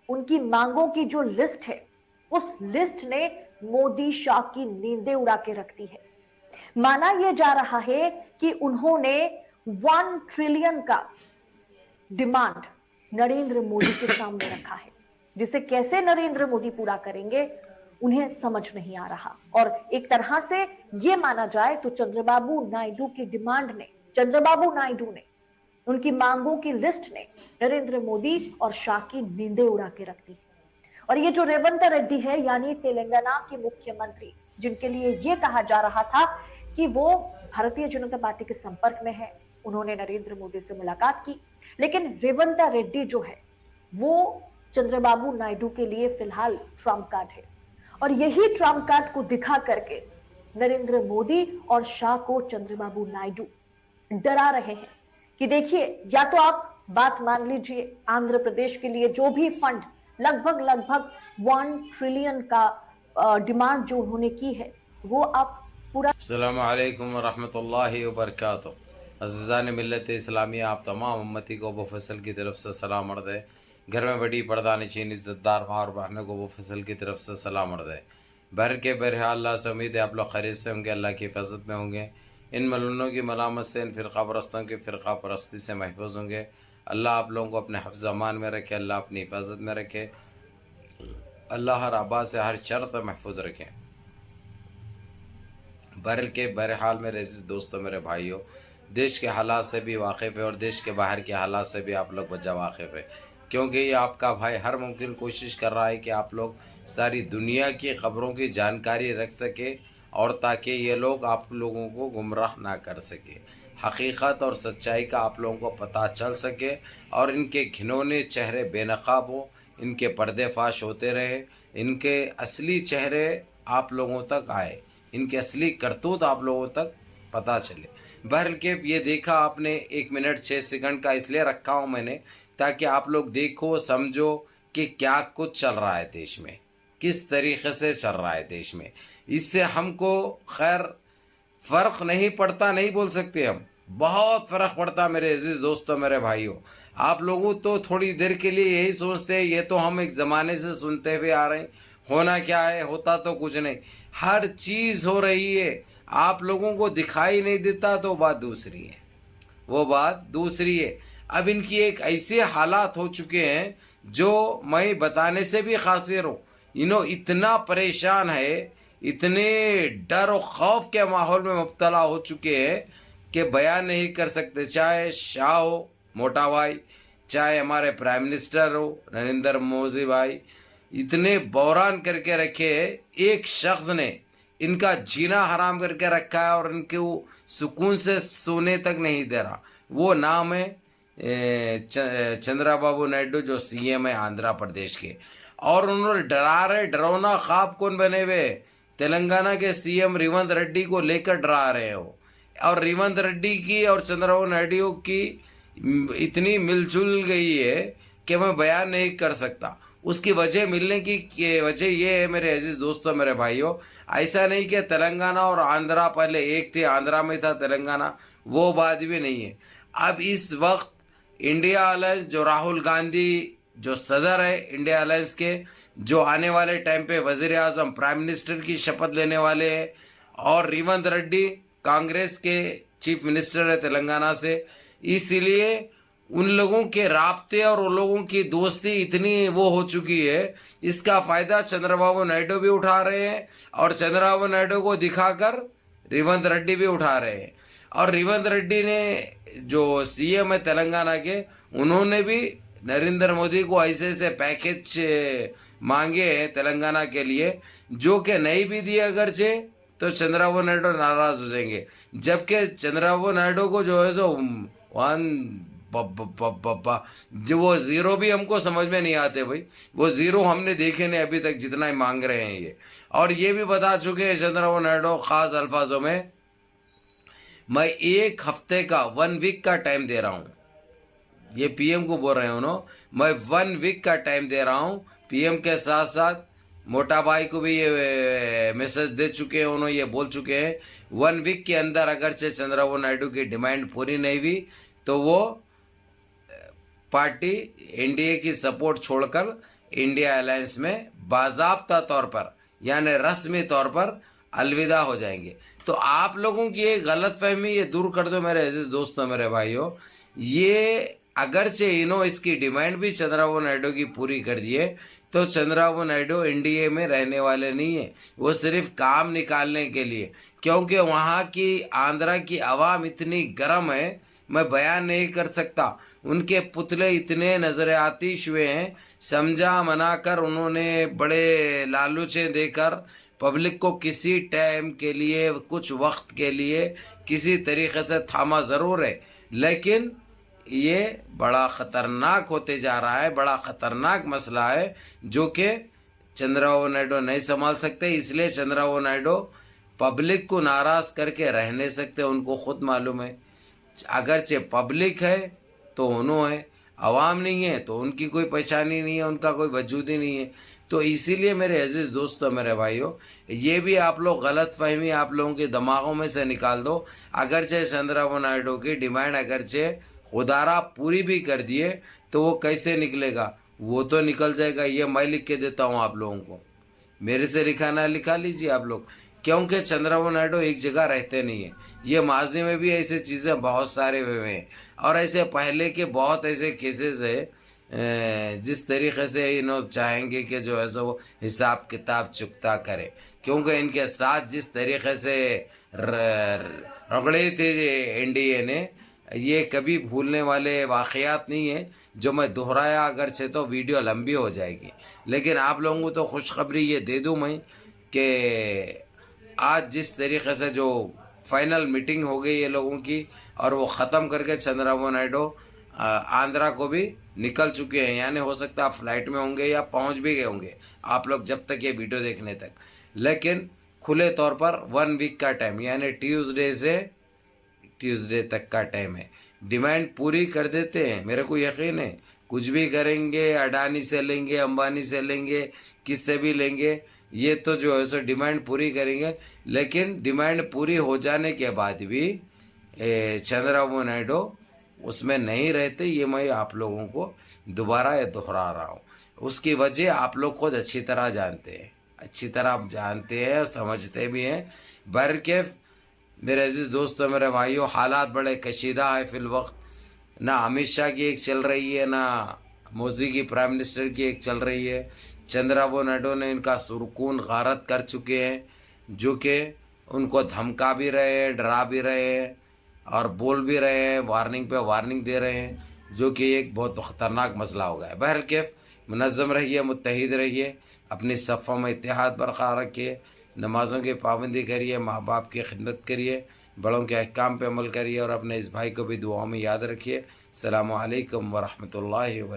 उनकी मांगों की जो लिस्ट है, उस लिस्ट ने मोदी शाह की नींदें उड़ा के रख दी है। माना यह जा रहा है कि उन्होंने 1 ट्रिलियन का डिमांड नरेंद्र मोदी के सामने रखा है, जिसे कैसे नरेंद्र मोदी पूरा करेंगे उन्हें समझ नहीं आ रहा। और एक तरह से यह माना जाए तो चंद्रबाबू नायडू की डिमांड ने, चंद्रबाबू नायडू ने, उनकी मांगों की लिस्ट ने नरेंद्र मोदी और शाह की नींदें उड़ा के रख दी। और ये जो रेवंत रेड्डी है, यानी तेलंगाना के मुख्यमंत्री, जिनके लिए यह कहा जा रहा था कि वो भारतीय जनता पार्टी के संपर्क में है, उन्होंने नरेंद्र मोदी से मुलाकात की, लेकिन रेवंत रेड्डी जो है वो चंद्रबाबू नायडू के लिए फिलहाल ट्रम्प कार्ड है। और यही ट्रम्प कार्ड को दिखा करके नरेंद्र मोदी और शाह को चंद्रबाबू नायडू डरा रहे हैं कि देखिए, या तो आप बात मान लीजिए, आंध्र प्रदेश के लिए जो भी फंड लगभग 1 ट्रिलियन का डिमांड जो उन्होंने की है वो आप पूरा। अस्सलामु अलैकुम वरहमतुल्लाहि वबरकातुहू। अज़ीज़ान मिल्लत इस्लामी, आप तमाम उम्मती को अबू फैसल की तरफ से सलाम अर्ज़ है। घर में बड़ी पर्दा नशीन इज़्ज़तदार माँ और बहनों को अबू फैसल की तरफ से सलाम अर्ज़ है। बहरहाल अल्लाह से उम्मीद है आप लोग खैरियत से होंगे, अल्लाह की हिफाजत में होंगे, इन मलूनों की मलामत से, इन फ़िरक़ा परस्तों की फ़िरक़ा परस्ती से महफूज होंगे। अल्लाह आप लोगों को अपने हिफ्ज़ अमान में रखे, अल्लाह अपनी हिफाजत में रखे, अल्लाह हर आबाद से हर शर से महफूज रखें। बहरहाल मेरे अज़ीज़ दोस्तों, मेरे भाइयों, देश के हालात से भी वाकिफ़ है और देश के बाहर के हालात से भी आप लोग बजा वाकिफ़ है, क्योंकि ये आपका भाई हर मुमकिन कोशिश कर रहा है कि आप लोग सारी दुनिया की ख़बरों की जानकारी रख सके और ताकि ये लोग आप लोगों को गुमराह ना कर सके, हकीकत और सच्चाई का आप लोगों को पता चल सके और इनके घिनौने चेहरे बेनकाब हो, इनके पर्देफाश होते रहे, इनके असली चेहरे आप लोगों तक आए, इनके असली करतूत आप लोगों तक पता चले। बहरकेफ ये देखा आपने 1 मिनट 6 सेकंड का इसलिए रखा हूँ मैंने ताकि आप लोग देखो, समझो कि क्या कुछ चल रहा है देश में, किस तरीक़े से चल रहा है देश में। इससे हमको खैर फ़र्क नहीं पड़ता, नहीं बोल सकते हम, बहुत फ़र्क पड़ता मेरे अजीज़ दोस्तों, मेरे भाइयों। आप लोगों तो थोड़ी देर के लिए यही सोचते हैं ये तो हम एक ज़माने से सुनते हुए आ रहे हैं, होना क्या है, होता तो कुछ नहीं, हर चीज़ हो रही है, आप लोगों को दिखाई नहीं देता तो बात दूसरी है, वो बात दूसरी है। अब इनकी एक ऐसे हालात हो चुके हैं जो मैं बताने से भी खासिर हूँ। इतना परेशान है, इतने डर और खौफ के माहौल में मुब्तला हो चुके हैं कि बयान नहीं कर सकते। चाहे शाह हो मोटा भाई, चाहे हमारे प्राइम मिनिस्टर हो नरेंद्र मोदी भाई, इतने बहरान करके रखे एक शख्स ने इनका जीना हराम करके रखा है और इनके वो सुकून से सोने तक नहीं दे रहा। वो नाम है चंद्रबाबू नायडू, जो सीएम है आंध्र प्रदेश के। और उन्होंने डरा रहे, डरौना ख्वाब कौन बने हुए, तेलंगाना के सीएम रेवंत रेड्डी को लेकर डरा रहे हो। और रेवंत रेड्डी की और चंद्रबाबू नायडू की इतनी मिलजुल गई है कि मैं बयान नहीं कर सकता। उसकी वजह मिलने की वजह ये है मेरे अजीज़ दोस्तों, मेरे भाइयों, ऐसा नहीं कि तेलंगाना और आंध्रा पहले एक थे, आंध्रा में था तेलंगाना, वो बात भी नहीं है। अब इस वक्त इंडिया अलायंस, जो राहुल गांधी जो सदर है इंडिया अलायंस के, जो आने वाले टाइम पे वज़ीर आज़म प्राइम मिनिस्टर की शपथ लेने वाले हैं, और रेवंत रेड्डी कांग्रेस के चीफ मिनिस्टर है तेलंगाना से, इसलिए उन लोगों के राब्ते और उन लोगों की दोस्ती इतनी वो हो चुकी है, इसका फ़ायदा चंद्रबाबू नायडू भी उठा रहे हैं और चंद्रबाबू नायडू को दिखाकर रेवंत रेड्डी भी उठा रहे हैं। और रेवंत रेड्डी ने जो सीएम है तेलंगाना के, उन्होंने भी नरेंद्र मोदी को ऐसे ऐसे पैकेज मांगे हैं तेलंगाना के लिए, जो कि नहीं भी दिए अगरचे तो चंद्रबाबू नायडू नाराज़ हो जाएंगे। जबकि चंद्रबाबू नायडू को जो है सो जो वो ज़ीरो भी हमको समझ में नहीं आते भाई, वो ज़ीरो हमने देखे नहीं अभी तक जितना ही मांग रहे हैं ये। और ये भी बता चुके हैं चंद्रबाबू नायडू ख़ास अल्फाजों में, मैं 1 हफ्ते का 1 वीक का टाइम दे रहा हूँ, ये पीएम को बोल रहे हैं उन्होंने, मैं 1 वीक का टाइम दे रहा हूँ। पीएम के साथ साथ मोटा भाई को भी ये मैसेज दे चुके हैं, उन्होंने ये बोल चुके हैं 1 वीक के अंदर अगर से चंद्रबाबू नायडू की डिमांड पूरी नहीं हुई तो वो पार्टी एनडीए की सपोर्ट छोड़कर इंडिया अलायंस में बाज़ाब्ता तौर पर यानी रस्मी तौर पर अलविदा हो जाएंगे। तो आप लोगों की ये गलतफहमी ये दूर कर दो मेरे अजीज दोस्तों, मेरे भाइयों। ये अगरचे इन्हों इसकी डिमांड भी चंद्रबाबू नायडू की पूरी कर दिए तो चंद्रबाबू नायडू एनडीए में रहने वाले नहीं है। वो सिर्फ काम निकालने के लिए, क्योंकि वहाँ की आंध्रा की आवाम इतनी गर्म है, मैं बयान नहीं कर सकता। उनके पुतले इतने नजर आतिश हुए हैं, समझा मना कर उन्होंने बड़े लालूचे देकर पब्लिक को किसी टाइम के लिए, कुछ वक्त के लिए किसी तरीके से थामा ज़रूर है, लेकिन ये बड़ा ख़तरनाक होते जा रहा है, बड़ा ख़तरनाक मसला है जो कि चंद्रबाबू नायडू नहीं संभाल सकते। इसलिए चंद्रबाबू नायडू पब्लिक को नाराज़ करके रह नहीं सकते, उनको खुद मालूम है। अगरचे पब्लिक है तो उन्होंने है, अवाम नहीं है तो उनकी कोई पहचान ही नहीं है, उनका कोई वजूद ही नहीं है। तो इसीलिए मेरे अजीज़ दोस्तों, मेरे भाइयों, ये भी आप लोग गलत फहमी आप लोगों के दिमागों में से निकाल दो। अगरचे चंद्रबाबू नायडू की डिमांड अगरचे खुदारा पूरी भी कर दिए तो वो कैसे निकलेगा? वो तो निकल जाएगा, ये मैं लिख के देता हूँ आप लोगों को। मेरे से लिखा लिखा लीजिए आप लोग, क्योंकि चंद्रबाबू नायडू एक जगह रहते नहीं है। ये माजी में भी ऐसे चीज़ें बहुत सारे हुए हैं और ऐसे पहले के बहुत ऐसे केसेस है जिस तरीके से इन्हों चाहेंगे कि जो है सो वो हिसाब किताब चुकता करे, क्योंकि इनके साथ जिस तरीके से रगड़े थे एनडीए ने, ये कभी भूलने वाले वाक़यात नहीं है जो मैं दोहराया अगर से तो वीडियो लंबी हो जाएगी। लेकिन आप लोगों को तो खुशखबरी ये दे दूं मैं कि आज जिस तरीके से जो फाइनल मीटिंग हो गई ये लोगों की और वो ख़त्म करके चंद्रबाबू नायडू आंध्रा को भी निकल चुके हैं, यानी हो सकता है फ्लाइट में होंगे या पहुंच भी गए होंगे आप लोग जब तक ये वीडियो देखने तक। लेकिन खुले तौर पर 1 वीक का टाइम यानी ट्यूसडे से ट्यूसडे तक का टाइम है। डिमांड पूरी कर देते हैं, मेरे को यकीन है कुछ भी करेंगे, अडानी से लेंगे, अंबानी से लेंगे, किससे भी लेंगे, ये तो जो है सो डिमांड पूरी करेंगे। लेकिन डिमांड पूरी हो जाने के बाद भी चंद्रबाबू नायडू उसमें नहीं रहते, ये मैं आप लोगों को दोबारा दोहरा रहा हूँ। उसकी वजह आप लोग खुद अच्छी तरह जानते हैं, अच्छी तरह जानते हैं और समझते भी हैं। बहरके मेरे अजीज़ दोस्तों, मेरे भाइयों, हालात बड़े कशीदा है फिल वक्त। ना अमित शाह की एक चल रही है, ना मोदी की प्राइम मिनिस्टर की एक चल रही है। चंद्रबाबू नायडू ने इनका सुरकून गारत कर चुके हैं, जो कि उनको धमका भी रहे हैं, डरा भी रहे हैं और बोल भी रहे हैं, वार्निंग पे वार्निंग दे रहे हैं, जो कि एक बहुत ख़तरनाक मसला हो गया है। बहरकैफ मुनज़्ज़म रहिए, मुत्तहिद रहिए, अपनी सफ़ों में इत्तेहाद बरकरार रखिए, नमाज़ों की पाबंदी करिए, माँ बाप की खिदमत करिए, बड़ों के अहकाम पे अमल करिए और अपने इस भाई को भी दुआओं में याद रखिए। अस्सलामु अलैकुम व रहमतुल्लाहि व